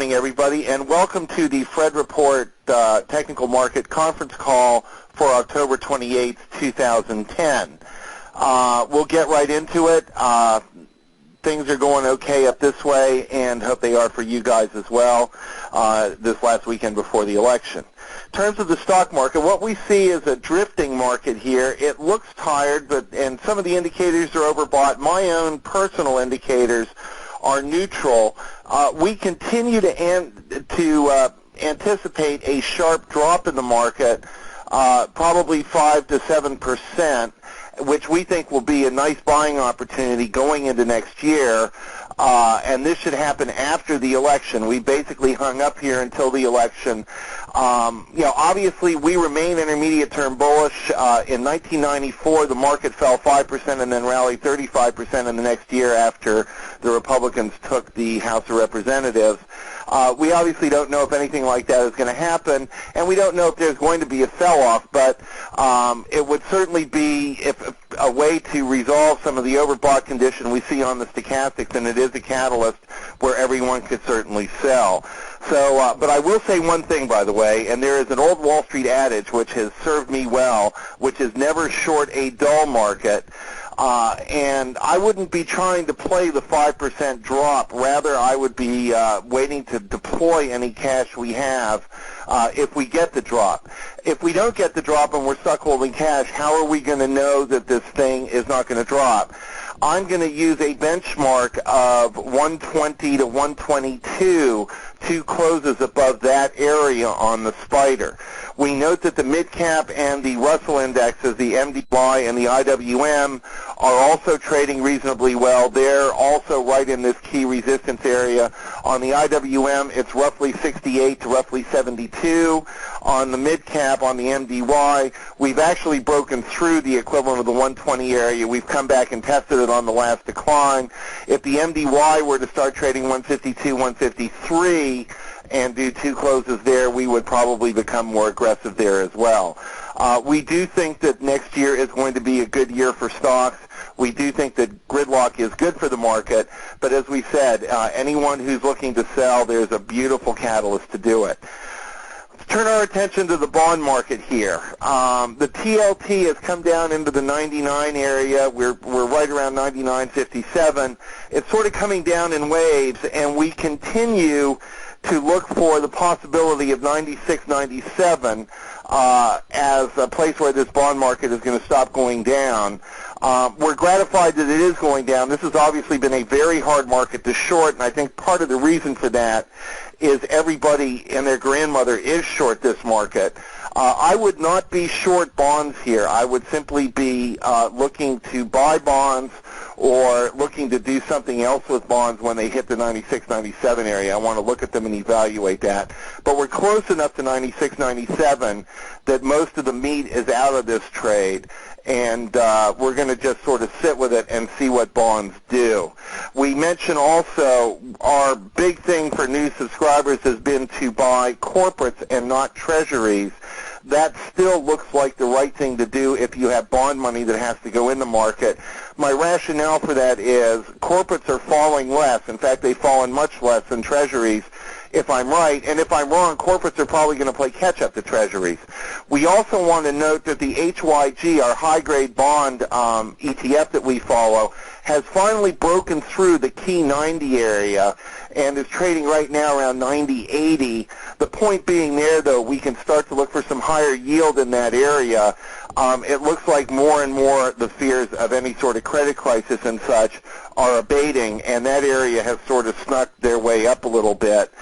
morning, everybody, and welcome to the Fred Report Technical Market Conference Call for October 28th, 2010. We'll get right into it. Things are going okay up this way, and hope they are for you guys as well this last weekend before the election. In terms of the stock market, what we see is a drifting market here. It looks tired, and some of the indicators are overbought. My own personal indicators are neutral. We continue to anticipate a sharp drop in the market, probably 5 to 7%, which we think will be a nice buying opportunity going into next year. And this should happen after the election. We basically hung up here until the election. Obviously we remain intermediate-term bullish. In 1994, the market fell 5% and then rallied 35% in the next year after the Republicans took the House of Representatives. We obviously don't know if anything like that is going to happen, and we don't know if there's going to be a sell-off, but it would certainly be a way to resolve some of the overbought condition we see on the stochastics, and it is a catalyst where everyone could certainly sell. So, but I will say one thing, by the way, and there is an old Wall Street adage which has served me well, which is never short a dull market. And I wouldn't be trying to play the 5% drop. Rather, I would be waiting to deploy any cash we have if we get the drop. If we don't get the drop and we're stuck holding cash, how are we going to know that this thing is not going to drop? I'm going to use a benchmark of 120 to 122, two closes above that area on the spider. We note that the mid-cap and the Russell indexes, the MDY and the IWM, are also trading reasonably well. They're also right in this key resistance area. On the IWM, it's roughly 68 to roughly 72. On the mid-cap, on the MDY, we've actually broken through the equivalent of the 120 area. We've come back and tested it on the last decline. If the MDY were to start trading 152, 153, and do two closes there, we would probably become more aggressive there as well. We do think that next year is going to be a good year for stocks. We do think that gridlock is good for the market, but as we said, anyone who's looking to sell, there's a beautiful catalyst to do it. Let's turn our attention to the bond market here. The TLT has come down into the 99 area. We're right around 99.57. It's sort of coming down in waves, and we continue to look for the possibility of 96, 97 as a place where this bond market is going to stop going down. We're gratified that it is going down. This has obviously been a very hard market to short, and I think part of the reason for that is everybody and their grandmother is short this market. I would not be short bonds here. I would simply be looking to buy bonds or looking to do something else with bonds when they hit the 96, 97 area. I want to look at them and evaluate that. But we're close enough to 96, 97 that most of the meat is out of this trade, and we're going to just sort of sit with it and see what bonds do. We mentioned also our big thing for new subscribers has been to buy corporates and not treasuries. That still looks like the right thing to do if you have bond money that has to go in the market. My rationale for that is corporates are falling less. In fact, they've fallen much less than treasuries, if I'm right. And if I'm wrong, corporates are probably going to play catch-up to treasuries. We also want to note that the HYG, our high-grade bond ETF that we follow, has finally broken through the key 90 area and is trading right now around 90.80. The point being there, though, we can start to look for some higher yield in that area. It looks like more and more the fears of any sort of credit crisis and such are abating, and that area has sort of snuck their way up a little bit.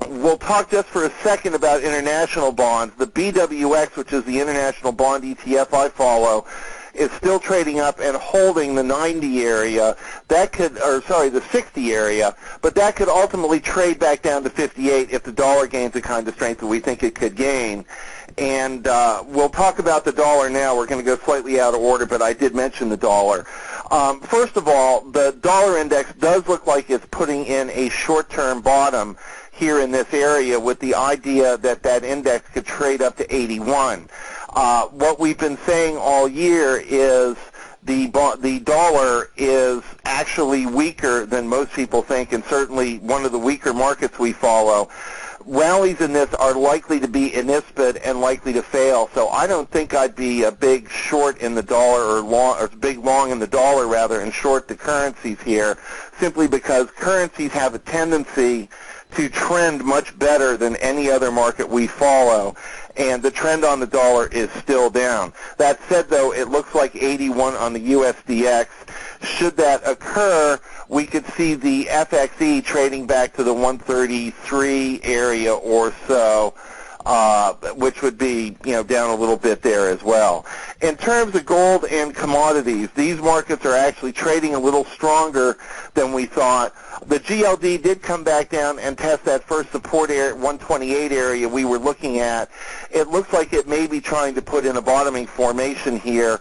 We'll talk just for a second about international bonds. The BWX, which is the international bond ETF I follow, is still trading up and holding the 90 area. That could, or sorry, the 60 area, but that could ultimately trade back down to 58 if the dollar gains the kind of strength that we think it could gain. And we'll talk about the dollar now. We're going to go slightly out of order, but I did mention the dollar. First of all, the dollar index does look like it's putting in a short-term bottom here in this area with the idea that that index could trade up to 81. What we've been saying all year is the dollar is actually weaker than most people think, and certainly one of the weaker markets we follow. Rallies in this are likely to be inhispid and likely to fail, so I don't think I'd be a big short in the dollar or big long in the dollar rather and short the currencies here, simply because currencies have a tendency to trend much better than any other market we follow, and the trend on the dollar is still down. That said, though, it looks like 81 on the USDX. Should that occur, we could see the FXE trading back to the 133 area or so, which would be, down a little bit there as well. In terms of gold and commodities, these markets are actually trading a little stronger than we thought. The GLD did come back down and test that first support area, 128 area we were looking at. It looks like it may be trying to put in a bottoming formation here.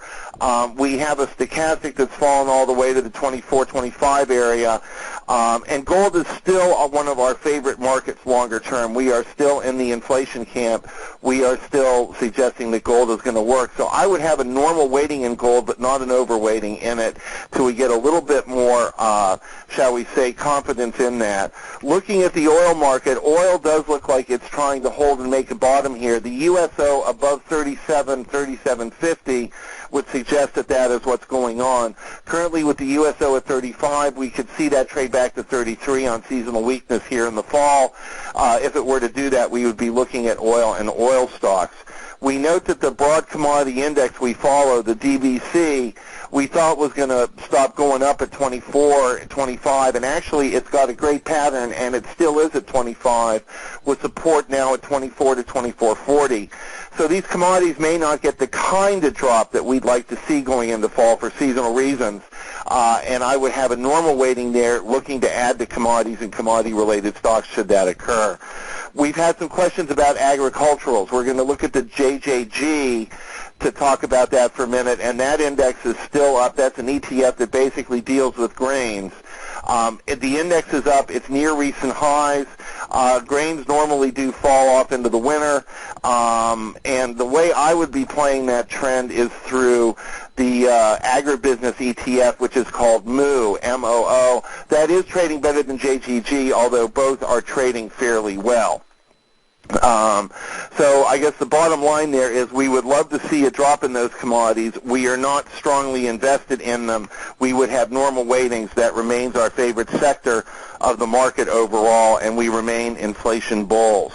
We have a stochastic that's fallen all the way to the 24, 25 area. And gold is still one of our favorite markets longer term. We are still in the inflation camp. We are still suggesting that gold is going to work. So I would have a normal weighting in gold, but not an overweighting in it till we get a little bit more, shall we say, confidence in that. Looking at the oil market, oil does look like it's trying to hold and make a bottom here. The USO above 37, 37.50 would suggest that that is what's going on. Currently with the USO at 35, we could see that trade back to 33 on seasonal weakness here in the fall. If it were to do that, we would be looking at oil and oil stocks. We note that the broad commodity index we follow, the DBC, we thought was going to stop going up at 24, 25, and actually it's got a great pattern, and it still is at 25, with support now at 24 to 24.40. So these commodities may not get the kind of drop that we'd like to see going into fall for seasonal reasons, and I would have a normal weighting there looking to add to commodities and commodity-related stocks should that occur. We've had some questions about agriculturals. We're going to look at the JJG to talk about that for a minute, and that index is still up. That's an ETF that basically deals with grains. The index is up. It's near recent highs. Grains normally do fall off into the winter, and the way I would be playing that trend is through the agribusiness ETF, which is called MOO, M-O-O. That is trading better than JGG, although both are trading fairly well. So I guess the bottom line there is we would love to see a drop in those commodities. We are not strongly invested in them. We would have normal weightings. That remains our favorite sector of the market overall, and we remain inflation bulls.